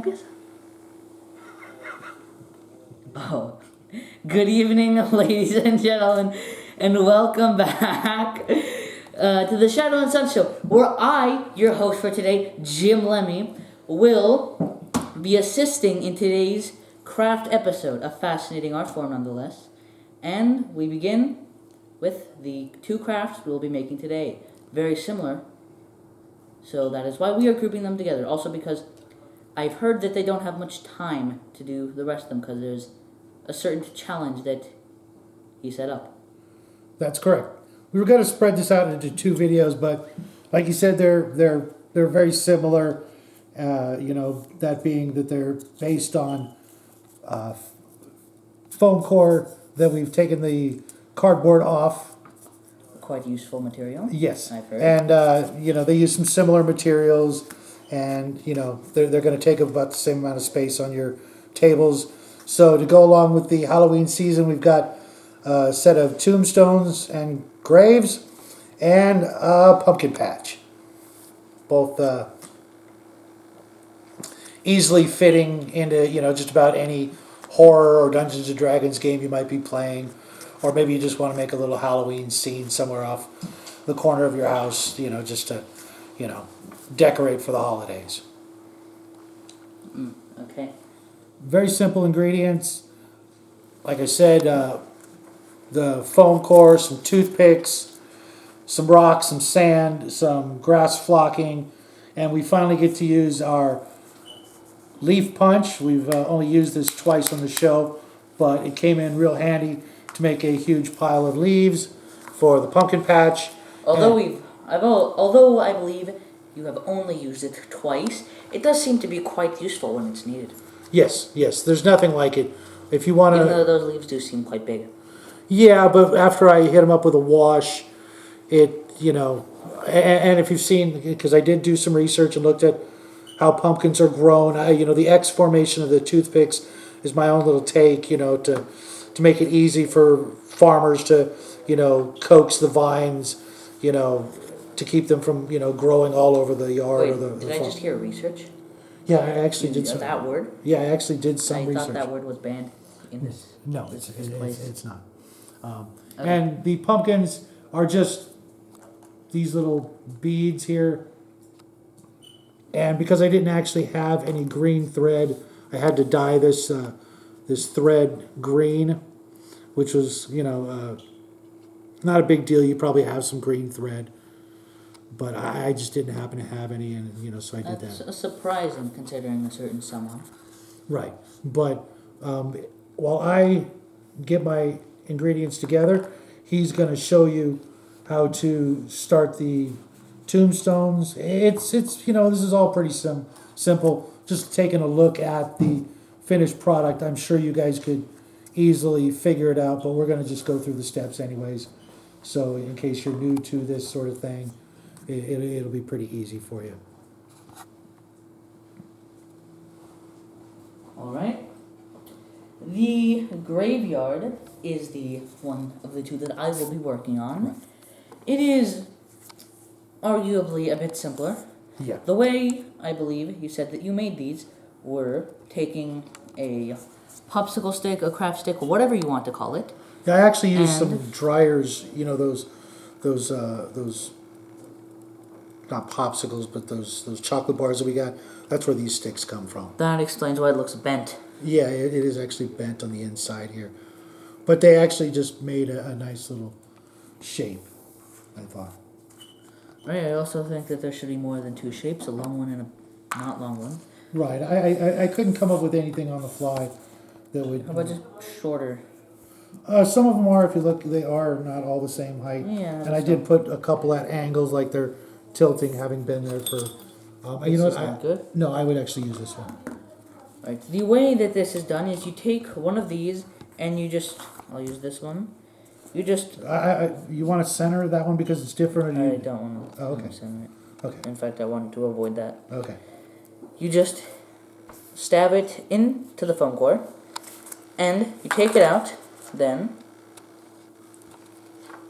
Marcus? Oh. Good evening, ladies and gentlemen, and welcome back to the Shadow and Sun Show, where I, your host for today, Jim Lemy, will be assisting in today's craft episode, a fascinating art form nonetheless. And we begin with the two crafts we'll be making today. Very similar, so that is why we are grouping them together. Also because I've heard that they don't have much time to do the rest of them because there's a certain challenge that he set up. That's correct. We were going to spread this out into two videos, but like you said, they're very similar. That being that they're based on foam core that we've taken the cardboard off. Quite useful material. Yes, I've heard. and they use some similar materials, and they're going to take about the same amount of space on your tables. So to go along with the Halloween season, we've got a set of tombstones and graves, and a pumpkin patch. Both easily fitting into just about any horror or Dungeons and Dragons game you might be playing, or maybe you just want to make a little Halloween scene somewhere off the corner of your house, just to decorate for the holidays. Okay. Very simple ingredients. Like I said, the foam core, some toothpicks, some rocks, some sand, some grass flocking, and we finally get to use our leaf punch. We've only used this twice on the show, but it came in real handy to make a huge pile of leaves for the pumpkin patch. Although I believe you have only used it twice, it does seem to be quite useful when it's needed. Yes. There's nothing like it. If you want to, even though those leaves do seem quite big. Yeah, but after I hit them up with a wash, and if you've seen, because I did do some research and looked at how pumpkins are grown, the X formation of the toothpicks is my own little take, to make it easy for farmers to, coax the vines, to keep them from, growing all over the yard. Wait, did I just hear research? Yeah, I actually did some. That word? Yeah, I actually did some research. I thought that word was banned in this. No, this it's not. Okay. And the pumpkins are just these little beads here. And because I didn't actually have any green thread, I had to dye this this thread green, which was not a big deal. You probably have some green thread, but I just didn't happen to have any, and so I did That's that. surprising considering a certain someone. Right, but while I get my ingredients together, he's going to show you how to start the tombstones. It's this is all pretty simple. Just taking a look at the finished product, I'm sure you guys could easily figure it out, but we're going to just go through the steps anyways. So in case you're new to this sort of thing, it'll be pretty easy for you. All right. The graveyard is the one of the two that I will be working on. Right. It is arguably a bit simpler. Yeah. The way, I believe, you said that you made these were taking a popsicle stick, a craft stick, whatever you want to call it. Yeah, I actually used some dryers, those not popsicles, but those chocolate bars that we got. That's where these sticks come from. That explains why it looks bent. Yeah, it is actually bent on the inside here. But they actually just made a nice little shape, I thought. Right, I also think that there should be more than two shapes, a long one and a not long one. Right, I couldn't come up with anything on the fly that would... How about just shorter? Some of them are, if you look, they are not all the same height. Yeah. And I did put a couple at angles, like they're tilting, having been there for... This is not good? No, I would actually use this one. Right, the way that this is done is you take one of these and you just... I'll use this one. You just... You want to center that one because it's different? Or I don't want to okay. center it. Okay. In fact, I wanted to avoid that. Okay. You just stab it into the foam core, and you take it out, then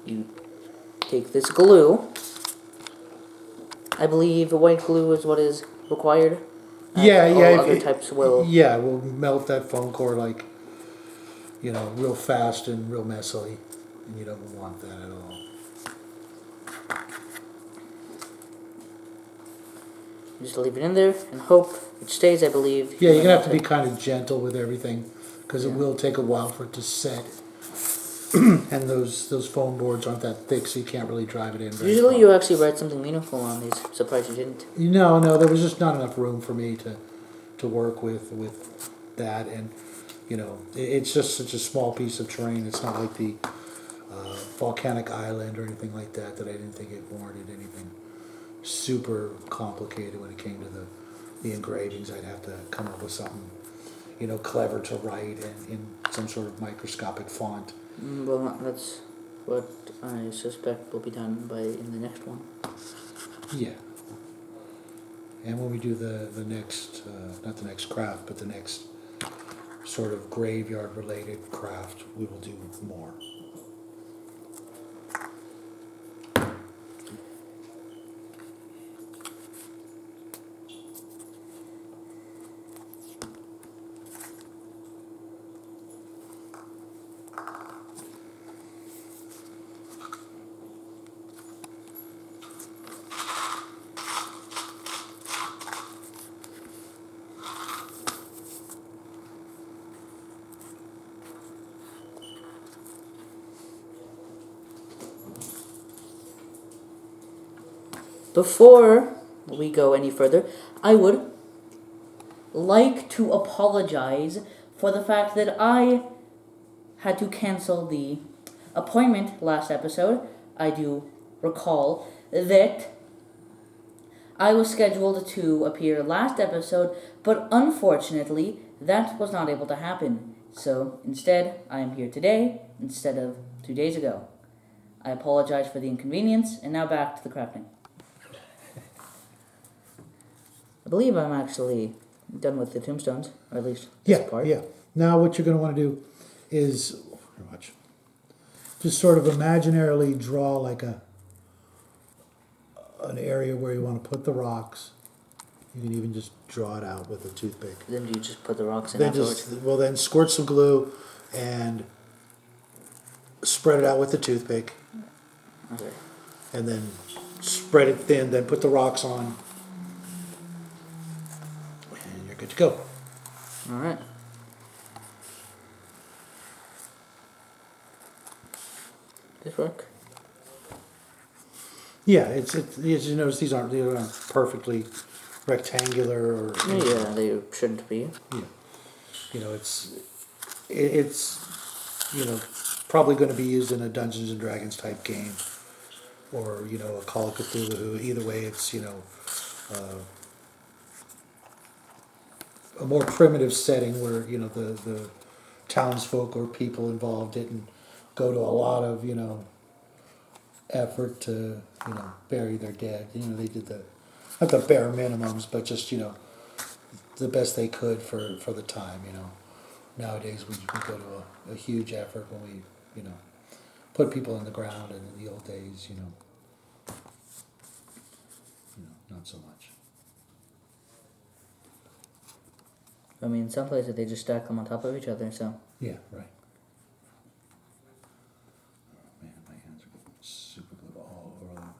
you take this glue. I believe white glue is what is required All other types will. Yeah, we'll melt that foam core like, real fast and real messily, and you don't want that at all. Just leave it in there and hope it stays, I believe. Yeah, you're gonna have to be kind of gentle with everything, because it Yeah. will take a while for it to set. And those foam boards aren't that thick, so you can't really drive it in very Usually far. you actually write something meaningful on these. Surprised you didn't. No, there was just not enough room for me to work with that, and it's just such a small piece of terrain. It's not like the volcanic island or anything like that I didn't think it warranted anything super complicated when it came to the engravings. I'd have to come up with something clever to write and in some sort of microscopic font. Well, that's what I suspect will be done in the next one. Yeah. And when we do the next, not the next craft, but the next sort of graveyard related craft, we will do more. Before we go any further, I would like to apologize for the fact that I had to cancel the appointment last episode. I do recall that I was scheduled to appear last episode, but unfortunately, that was not able to happen. So instead, I am here today instead of 2 days ago. I apologize for the inconvenience, and now back to the crafting. I believe I'm actually done with the tombstones, or at least this part. Yeah. Now what you're going to want to do is just sort of imaginarily draw like an area where you want to put the rocks. You can even just draw it out with a toothpick. Then do you just put the rocks in Then afterwards? then squirt some glue and spread it out with the toothpick. Okay. And then spread it thin, then put the rocks on. And you're good to go. Alright. This work? Yeah, it's as you notice, these aren't perfectly rectangular or Yeah, they shouldn't be. Yeah. It's probably going to be used in a Dungeons and Dragons type game, or a Call of Cthulu. Either way, it's a more primitive setting where the townsfolk or people involved didn't go to a lot of effort to bury their dead. They did not the bare minimums, but just the best they could for the time. Nowadays we go to a huge effort when we put people in the ground, and in the old days not so much. I mean, some places they just stack them on top of each other, so. Yeah, right. Oh, man, my hands are super glued all over them.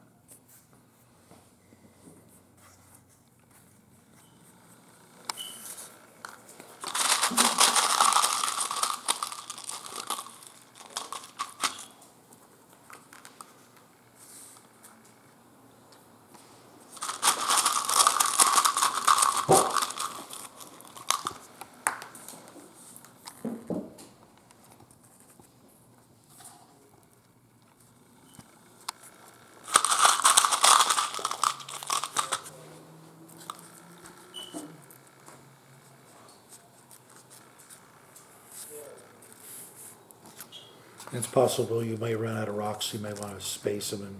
It's possible you may run out of rocks, so you may want to space them and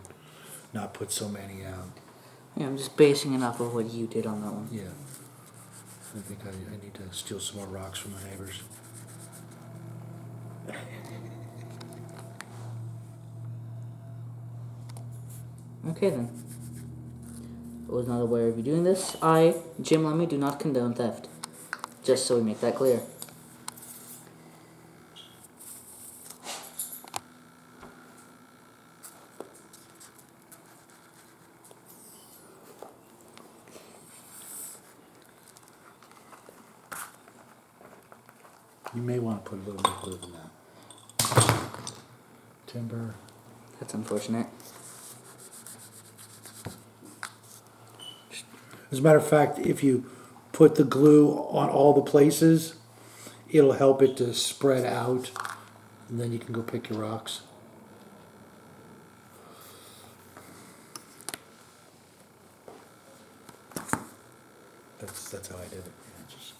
not put so many out. Yeah, I'm just basing it off of what you did on that one. Yeah. I think I need to steal some more rocks from the neighbors. Okay then. was not aware of you doing this. I, Jim Lemy, do not condone theft. Just so we make that clear. You may want to put a little more glue than that. Timber. That's unfortunate. As a matter of fact, if you put the glue on all the places, it'll help it to spread out, and then you can go pick your rocks. That's how I did it. Yeah, just...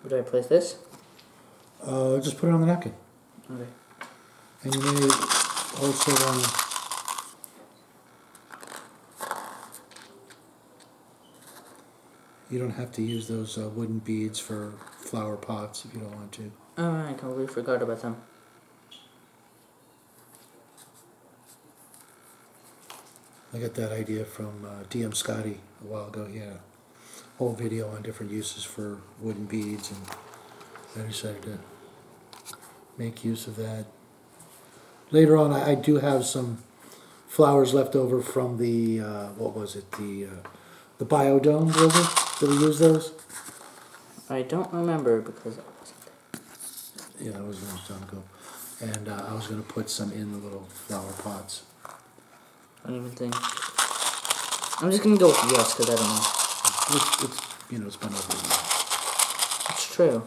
Where do I place this? Just put it on the napkin. Okay. And you may also want to... You don't have to use those wooden beads for flower pots if you don't want to. Oh, I completely forgot about them. I got that idea from DM Scotty a while ago. He had a whole video on different uses for wooden beads, and I decided to make use of that. Later on, I do have some flowers left over from the, what was it, the biodome river. Did we use those? I don't remember because I wasn't there. Yeah, that was a long time ago. And I was going to put some in the little flower pots. I don't even think. I'm just gonna go with yes because I don't know. It's been over a year. It's true.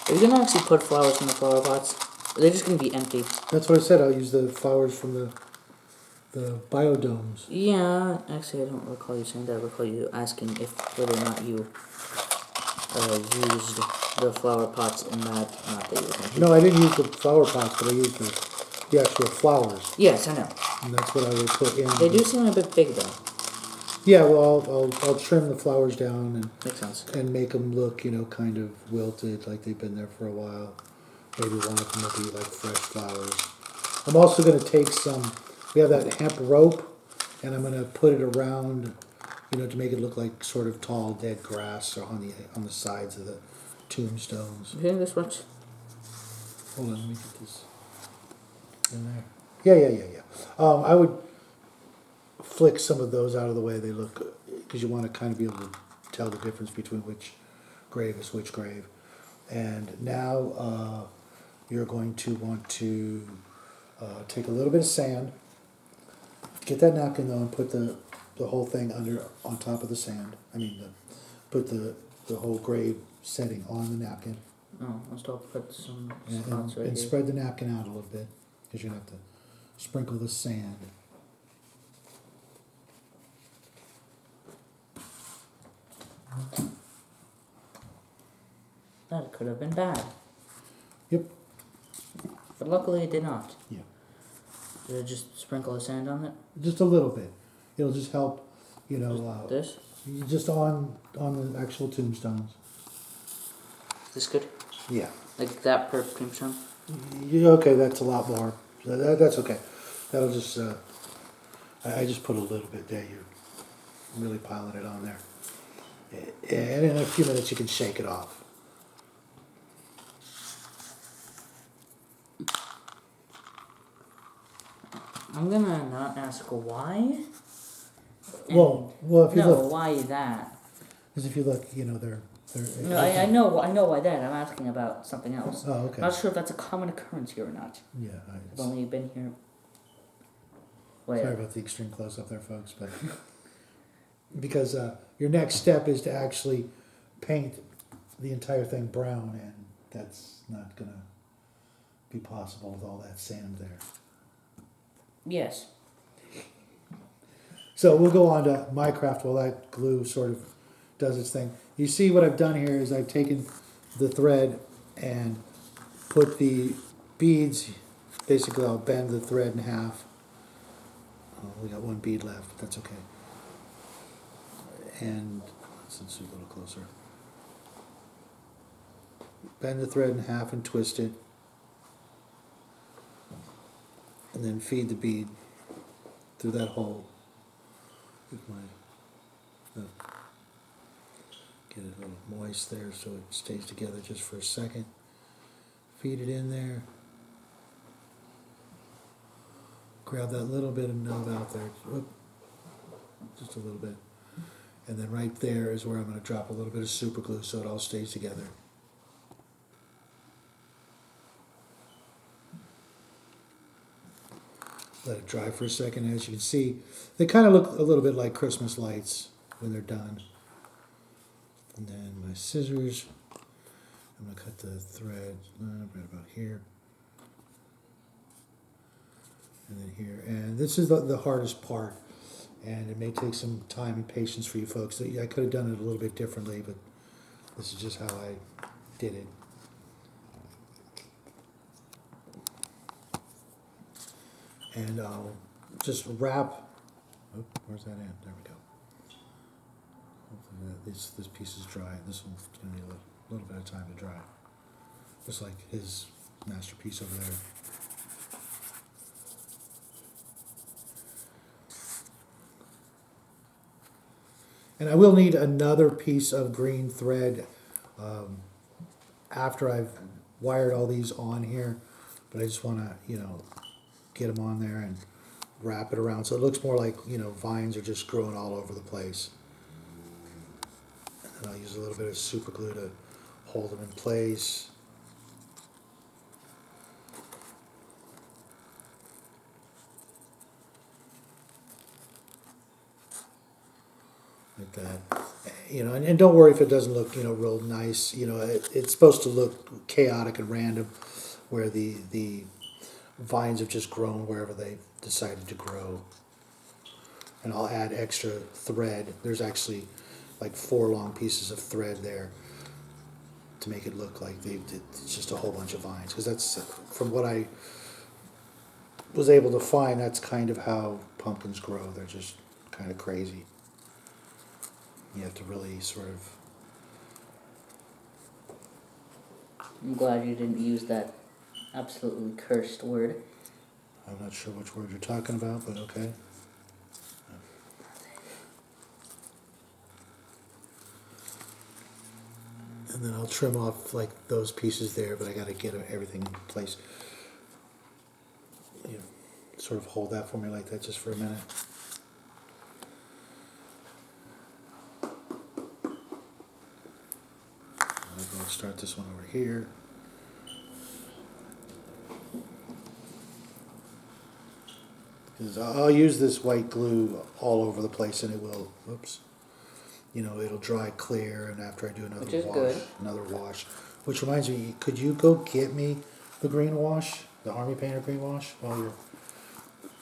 Are you gonna actually put flowers in the flower pots? Or are they just gonna be empty? That's what I said. I'll use the flowers from the biodomes. Yeah, actually I don't recall you saying that. I recall you asking if whether or not you used the flower pots in that, not that you were thinking. No, I didn't use the flower pots, but I used the actual flowers. Yes, I know. And that's what I would put in. They do seem a bit big though. Yeah, well, I'll trim the flowers down Makes sense. and make them look, kind of wilted, like they've been there for a while. Maybe one of them will be like fresh flowers. I'm also going to take we have that hemp rope, and I'm going to put it around, to make it look like sort of tall dead grass or on the sides of the tombstones. You hearing this much? Hold on, let me get this in there. Yeah. I would flick some of those out of the way they look, because you want to kind of be able to tell the difference between which grave is which grave. And now you're going to want to take a little bit of sand, get that napkin though, and put the whole thing on top of the sand. Put the whole grave setting on the napkin. Oh, I'll still put some And, spots right and here. spread the napkin out a little bit, because you're going to have to sprinkle the sand. That could have been bad. Yep. But luckily it did not. Yeah. Did it just sprinkle the sand on it? Just a little bit. It'll just help, This? just on the actual tombstones. Is this good? Yeah. Like that per tombstone? Yeah, okay, that's a lot more. That's okay. That'll just, I just put a little bit there. You're really piling it on there. And in a few minutes you can shake it off. I'm gonna not ask why. Well, if you no, look, why that? because if you look, they're No, I know why that. I'm asking about something else. Oh, okay. I'm not sure if that's a common occurrence here or not. Yeah. I've only been here. Sorry about the extreme close up there, folks, but because your next step is to actually paint the entire thing brown, and that's not gonna be possible with all that sand there. Yes. So we'll go on to Minecraft while that glue sort of does its thing. You see what I've done here is I've taken the thread and put the beads, basically I'll bend the thread in half. Oh, we got one bead left, but that's okay. And let's zoom a little closer. Bend the thread in half and twist it. And then feed the bead through that hole. With get it a little moist there so it stays together just for a second. Feed it in there. Grab that little bit of nub out there. Whoop. Just a little bit. And then right there is where I'm going to drop a little bit of super glue so it all stays together. Let it dry for a second. As you can see, they kind of look a little bit like Christmas lights when they're done. And then my scissors, I'm going to cut the thread right about here. And then here. And this is the hardest part. And it may take some time and patience for you folks. I could have done it a little bit differently, but this is just how I did it. And I'll just wrap. Oh, where's that at? There we go. Hopefully this piece is dry. This one's going to need a little bit of time to dry. Just like his masterpiece over there. And I will need another piece of green thread after I've wired all these on here. But I just want to, get them on there and wrap it around so it looks more like, vines are just growing all over the place. And I'll use a little bit of super glue to hold them in place. Like that. And don't worry if it doesn't look, real nice. It's supposed to look chaotic and random where the vines have just grown wherever they decided to grow. And I'll add extra thread. There's actually like 4 long pieces of thread there to make it look like it's just a whole bunch of vines. Because that's, from what I was able to find, that's kind of how pumpkins grow. They're just kind of crazy. You have to really sort of... I'm glad you didn't use that absolutely cursed word. I'm not sure which word you're talking about, but okay. And then I'll trim off like those pieces there, but I got to get everything in place. Sort of hold that for me like that just for a minute. I'll start this one over here. Because I'll use this white glue all over the place, and it will, it'll dry clear, and after I do another wash. Which reminds me, could you go get me the green wash, the Army Painter green wash, while you're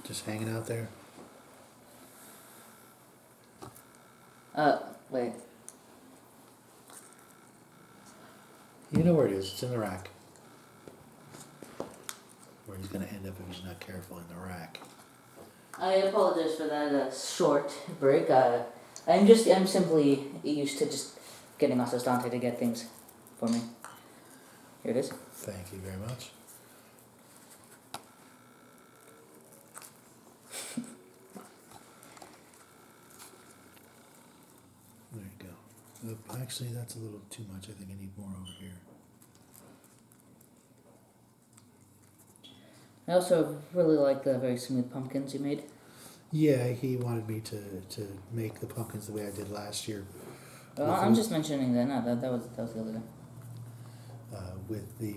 just hanging out there? Wait. You know where it is. It's in the rack. Where he's going to end up if he's not careful, in the rack. I apologize for that short break. I'm simply used to just getting Ossos Dante to get things for me. Here it is. Thank you very much. There you go. Actually, that's a little too much. I think I need more over here. I also really like the very smooth pumpkins you made. Yeah, he wanted me to make the pumpkins the way I did last year. Well, I'm just mentioning that. No, that was the other guy. With the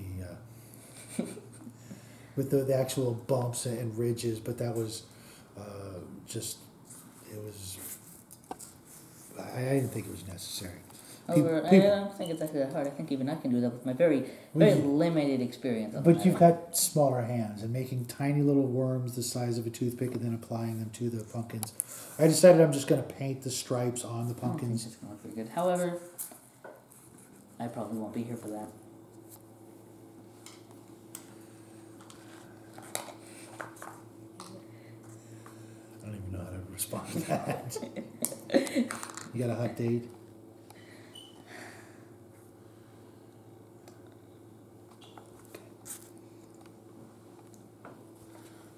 with the actual bumps and ridges, but that was just it was. I didn't think it was necessary. I don't think it's actually that hard. I think even I can do that with my very limited experience. But you've got smaller hands, and making tiny little worms the size of a toothpick and then applying them to the pumpkins. I decided I'm just going to paint the stripes on the I don't think pumpkins. it's going to look pretty good. However, I probably won't be here for that. I don't even know how to respond to that. You got a hot date?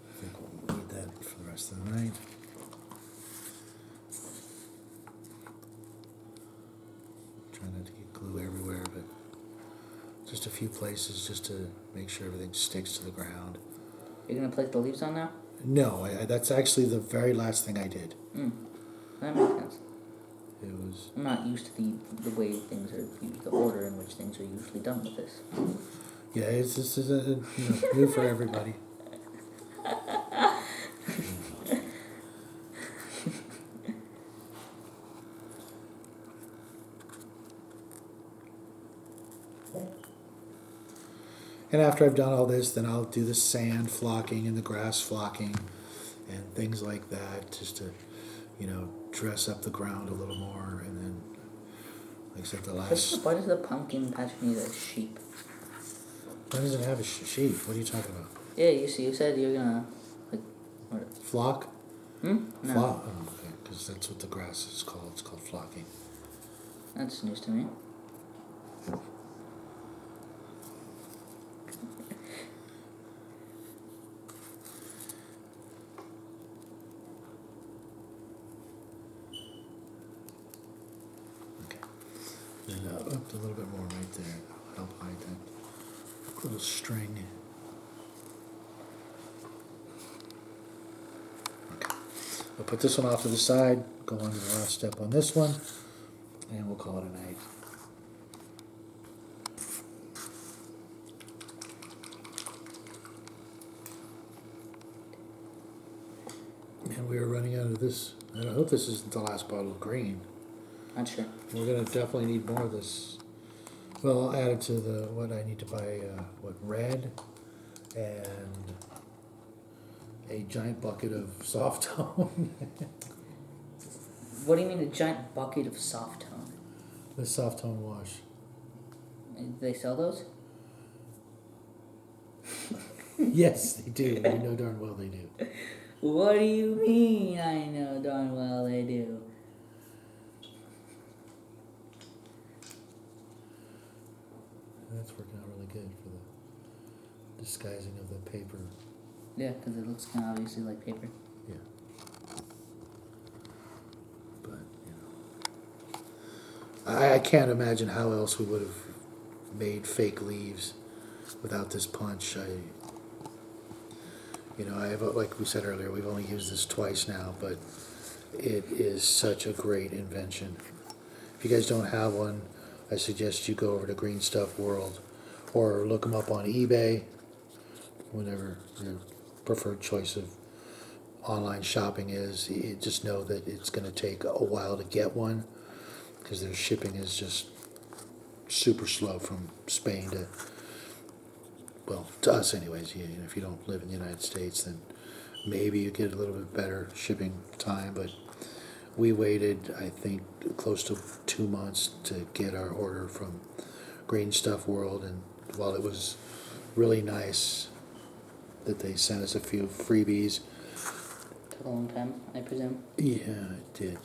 I think we'll need that for the rest of the night. Try not to get glue everywhere, but just a few places just to make sure everything sticks to the ground. You're going to place the leaves on now? No, that's actually the very last thing I did. That makes sense. It was. I'm not used to the way things are used, the order in which things are usually done with this. Yeah, this is new for everybody. And after I've done all this, then I'll do the sand flocking and the grass flocking and things like that, just to, dress up the ground a little more. And then, like I said, the last. Why does the pumpkin patch need a sheep? Why does it have a sheep? What are you talking about? Yeah, you said you're gonna Flock? No. Flock. Oh, okay, because that's what the grass is called. It's called flocking. That's news to me. And up a little bit more right there. Help hide that little string. Okay. We'll put this one off to the side, go on to the last step on this one, and we'll call it a night. And we are running out of this. I hope this isn't the last bottle of green. Not sure. We're gonna definitely need more of this. Well, I'll add it to what I need to buy. Red, and a giant bucket of soft tone. What do you mean a giant bucket of soft tone? The soft tone wash. Do they sell those? Yes, they do. You know darn well they do. What do you mean? I know darn well they do. That's working out really good for the disguising of the paper. Yeah, because it looks kind of obviously like paper. Yeah. But, I can't imagine how else we would have made fake leaves without this punch. I have, like we said earlier, we've only used this twice now, but it is such a great invention. If you guys don't have one, I suggest you go over to Green Stuff World or look them up on eBay, whatever your preferred choice of online shopping is. You just know that it's going to take a while to get one because their shipping is just super slow from Spain to us anyways. If you don't live in the United States, then maybe you get a little bit better shipping time, but we waited, I think, close to 2 months to get our order from Green Stuff World, and while it was really nice that they sent us a few freebies. Took a long time, I presume. Yeah, it did.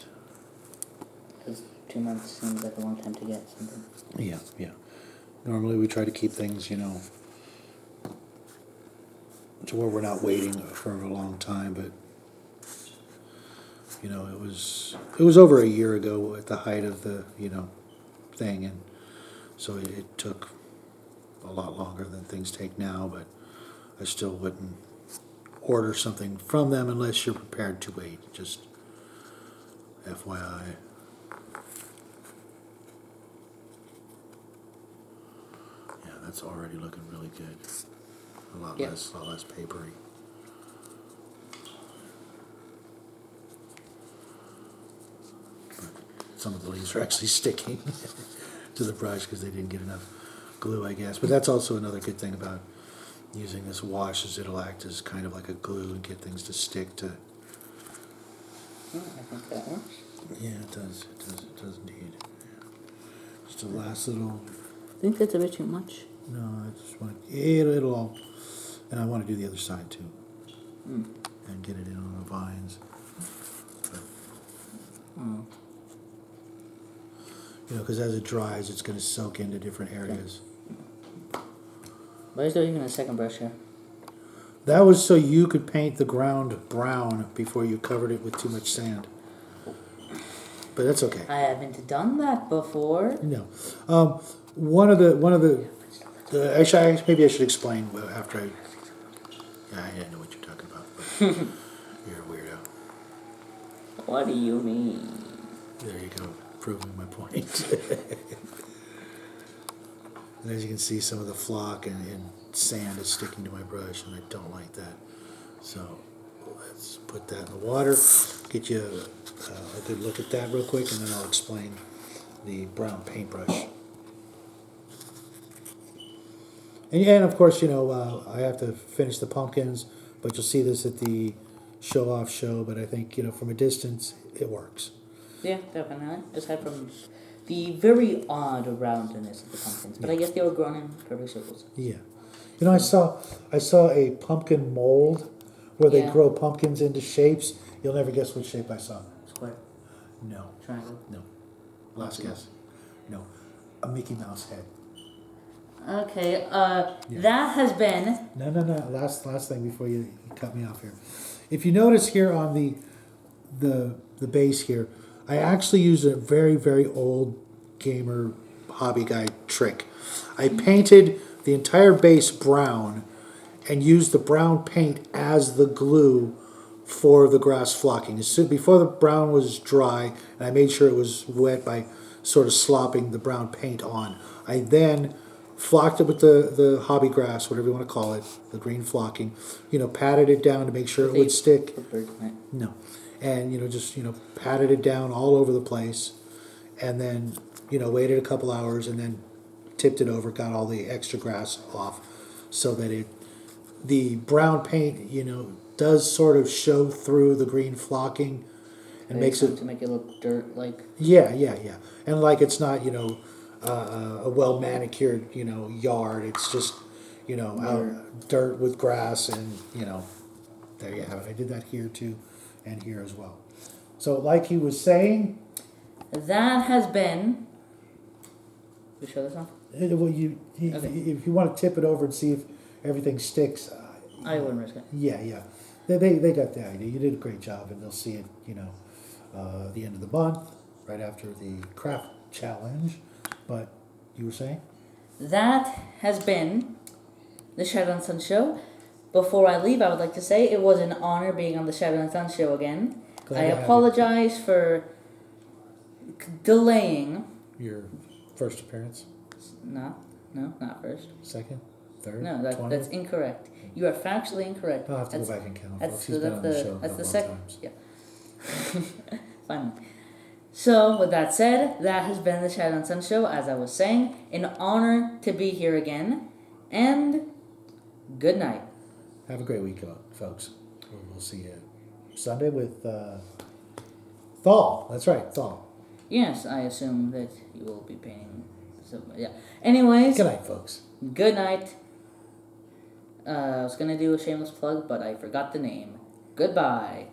Because 2 months seems like a long time to get something. Yeah. Normally we try to keep things, to where we're not waiting for a long time, but it was over a year ago at the height of the thing, and so it took a lot longer than things take now, but I still wouldn't order something from them unless you're prepared to wait, just FYI. that's already looking really good. A lot less papery. But some of the leaves are actually sticking to the brush because they didn't get enough glue, I guess. But that's also another good thing about using this wash, is it'll act as kind of like a glue and get things to stick to. I think that works. Yeah, it does. It does indeed. Yeah. Just a last little. I think that's a bit too much. No, I just want it'll all, and I want to do the other side too, and get it in on the vines. But, because as it dries, it's going to soak into different areas. Why is there even a second brush here? That was so you could paint the ground brown before you covered it with too much sand. But that's okay. I haven't done that before. No, one of the actually maybe I should explain after I. Yeah, I didn't know what you're talking about. But you're a weirdo. What do you mean? There you go, proving my point. And as you can see, some of the flock and sand is sticking to my brush, and I don't like that. So let's put that in the water, get you a good look at that real quick, and then I'll explain the brown paintbrush. And of course, I have to finish the pumpkins, but you'll see this at the show-off show, but I think, from a distance, it works. Yeah, definitely. Aside from the very odd roundness of the pumpkins, but I guess they were grown in perfect circles. Yeah. I saw a pumpkin mold where they grow pumpkins into shapes. You'll never guess which shape I saw. Square. No. Triangle. No. Last guess. No. A Mickey Mouse head. Okay, that has been... No. Last thing before you cut me off here. If you notice here on the base here, I actually used a very, very old gamer hobby guy trick. I painted the entire base brown and used the brown paint as the glue for the grass flocking. Before the brown was dry, and I made sure it was wet by sort of slopping the brown paint on. I then flocked it with the hobby grass, whatever you want to call it, the green flocking, patted it down to make sure it would stick. No. And, just, patted it down all over the place, and then, waited a couple hours, and then tipped it over, got all the extra grass off, so that the brown paint, does sort of show through the green flocking, and makes it to make it look dirt-like. Yeah, and like it's not, a well manicured, yard. It's just, out dirt with grass, and there you have it. I did that here too, and here as well. So, like he was saying, that has been. We show this off. Well, if you want to tip it over and see if everything sticks, I wouldn't risk it. Yeah. They got the idea. You did a great job, and they'll see it, the end of the month, right after the craft challenge. But you were saying? That has been the Shadow and Sun Show. Before I leave, I would like to say it was an honor being on the Shadow and Sun Show again. I apologize for delaying. Your first appearance? No, not first. Second? Third? No, that's incorrect. You are factually incorrect. I'll have to go back and count. That's He's been on the show that's the second. second. Yeah. Fine. So, with that said, that has been the Shadow and Sun Show. As I was saying, an honor to be here again, and good night. Have a great week, folks. We'll see you Sunday with Thal. That's right, Thal. Yes, I assume that you will be painting. So, yeah. Anyways. Good night, folks. Good night. I was going to do a shameless plug, but I forgot the name. Goodbye.